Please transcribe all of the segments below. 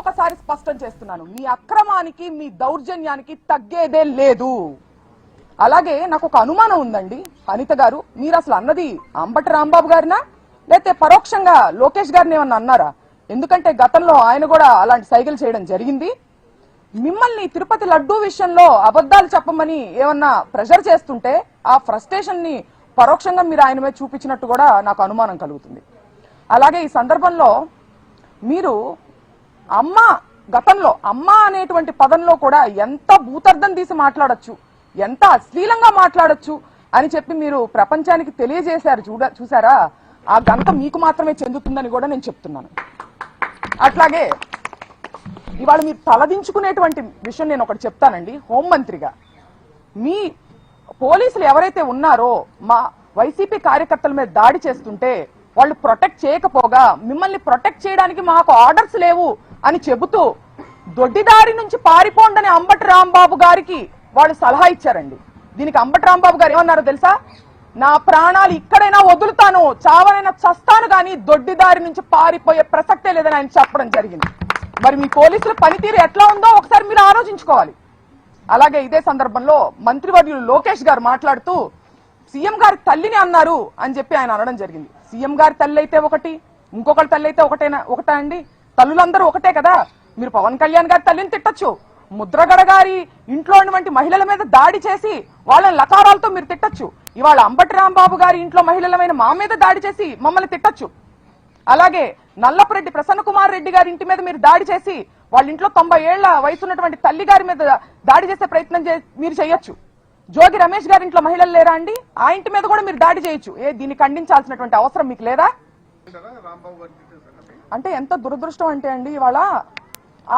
మరొకసారి స్పష్టం చేస్తున్నాను, మీ అక్రమానికి మీ దౌర్జన్యానికి తగ్గేదే లేదు. అలాగే నాకు ఒక అనుమానం ఉందండి అనిత గారు, మీరు అసలు అన్నది అంబటి రాంబాబు గారినా లేకపోతే పరోక్షంగా లోకేష్ గారిని ఏమన్నా అన్నారా? ఎందుకంటే గతంలో ఆయన కూడా అలాంటి సైకిల్ చేయడం జరిగింది. మిమ్మల్ని తిరుపతి లడ్డూ విషయంలో అబద్ధాలు చెప్పమని ఏమన్నా ప్రెషర్ చేస్తుంటే ఆ ఫ్రస్ట్రేషన్ ని పరోక్షంగా మీరు ఆయన మీద చూపించినట్టు కూడా నాకు అనుమానం కలుగుతుంది. అలాగే ఈ సందర్భంలో మీరు అమ్మ, గతంలో అమ్మ అనేటువంటి పదంలో కూడా ఎంత భూతర్థం తీసి మాట్లాడొచ్చు, ఎంత అశ్లీలంగా మాట్లాడొచ్చు అని చెప్పి మీరు ప్రపంచానికి తెలియజేశారు. చూసారా? ఆ ఘనత మీకు మాత్రమే చెందుతుందని కూడా నేను చెప్తున్నాను. అట్లాగే ఇవాళ మీరు తలదించుకునేటువంటి విషయం నేను ఒకటి చెప్తానండి. హోంమంత్రిగా మీ పోలీసులు ఎవరైతే ఉన్నారో మా వైసీపీ కార్యకర్తల మీద దాడి చేస్తుంటే వాళ్ళు ప్రొటెక్ట్ చేయకపోగా మిమ్మల్ని ప్రొటెక్ట్ చేయడానికి మాకు ఆర్డర్స్ లేవు అని చెబుతూ దొడ్డిదారి నుంచి పారిపోండని అంబటి రాంబాబు గారికి వాళ్ళు సలహా ఇచ్చారండి. దీనికి అంబటి రాంబాబు గారు ఏమన్నారో తెలుసా? నా ప్రాణాలు ఇక్కడైనా వదులుతాను, చావనైనా చస్తాను, కానీ దొడ్డిదారి నుంచి పారిపోయే ప్రసక్తే లేదని ఆయన చెప్పడం జరిగింది. మరి మీ పోలీసుల పనితీరు ఎట్లా ఉందో ఒకసారి మీరు ఆలోచించుకోవాలి. అలాగే ఇదే సందర్భంలో మంత్రివర్యులు లోకేష్ గారు మాట్లాడుతూ సీఎం గారి తల్లిని అన్నారు అని చెప్పి ఆయన అనడం జరిగింది. సీఎం గారి తల్లి అయితే ఒకటి, ఇంకొకరి తల్లి అయితే ఒకటా అండి? తల్లులందరూ ఒకటే కదా. మీరు పవన్ కళ్యాణ్ గారి తల్లిని తిట్టచ్చు, ముద్రగడ గారి ఇంట్లో ఉన్నటువంటి మహిళల మీద దాడి చేసి వాళ్ళని లకారాలతో మీరు తిట్టచ్చు. ఇవాళ అంబటి రాంబాబు గారి ఇంట్లో మహిళలమైన మా మీద దాడి చేసి మమ్మల్ని తిట్టచ్చు. అలాగే నల్లపురెడ్డి ప్రసన్న కుమార్ రెడ్డి గారి ఇంటి మీద మీరు దాడి చేసి వాళ్ళ ఇంట్లో 90 ఏళ్ల వయసు ఉన్నటువంటి తల్లి గారి మీద దాడి చేసే ప్రయత్నం మీరు చేయొచ్చు. జోగి రమేష్ గారి ఇంట్లో మహిళలు లేరా అండి? ఆ ఇంటి మీద కూడా మీరు దాడి చేయొచ్చు. దీన్ని ఖండించాల్సినటువంటి అవసరం మీకు లేదా? అంటే ఎంత దురదృష్టం అంటే అండి, ఇవాళ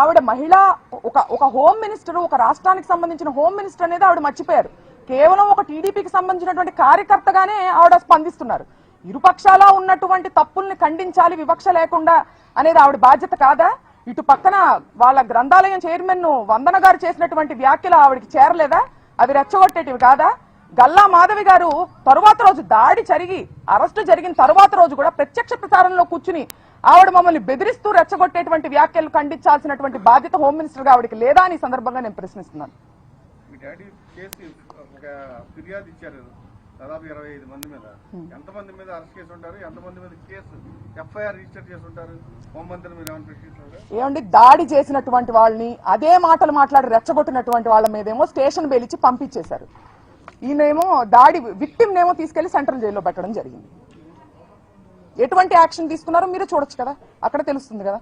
ఆవిడ మహిళ, ఒక హోమ్ మినిస్టర్, ఒక రాష్ట్రానికి సంబంధించిన హోమ్ మినిస్టర్ అనేది ఆవిడ మర్చిపోయారు. కేవలం ఒక టీడీపీకి సంబంధించినటువంటి కార్యకర్తగానే ఆవిడ స్పందిస్తున్నారు. ఇరుపక్షాల ఉన్నటువంటి తప్పుల్ని ఖండించాలి వివక్ష లేకుండా అనేది ఆవిడ బాధ్యత కాదా? ఇటు పక్కన వాళ్ళ గ్రంథాలయం చైర్మన్ వందన గారు చేసినటువంటి వ్యాఖ్యలు ఆవిడకి చేరలేదా? అవి రెచ్చగొట్టేటివి కాదా? గల్లా మాధవి గారు తరువాత రోజు దాడి జరిగి అరెస్టు జరిగిన తరువాత రోజు కూడా ప్రత్యక్ష ప్రసారంలో కూర్చుని ఆవిడ మమ్మల్ని బెదిరిస్తూ రెచ్చగొట్టేటువంటి వ్యాఖ్యలు ఖండించాల్సినటువంటి బాధ్యత హోమ్ మినిస్టర్ గా ఆవిడకి లేదా అని సందర్భంగా నేను ప్రశ్నిస్తున్నాను. దాదాపు 25 మంది మీద ఎంతమంది మీద అరెస్ట్ చేసి ఉంటారు, ఎంతమంది మీద కేసు ఎఫ్ఐఆర్ రిజిస్టర్ చేసి ఉంటారు? హోంమంత్రి మీద ఏమైనా ప్రశ్నించారు? ఏమండి, దాడి చేసినటువంటి వాళ్ళని అదే మాటలు మాట్లాడి రెచ్చగొట్టినటువంటి వాళ్ళ మీదేమో స్టేషన్ బెయిల్ ఇచ్చి పంపించేశారు. ఈయనేమో దాడి విక్టిమ్ నేమో తీసుకెళ్లి సెంట్రల్ జైల్లో పెట్టడం జరిగింది. ఎటువంటి యాక్షన్ తీసుకున్నారో మీరు చూడొచ్చు కదా, అక్కడ తెలుస్తుంది కదా.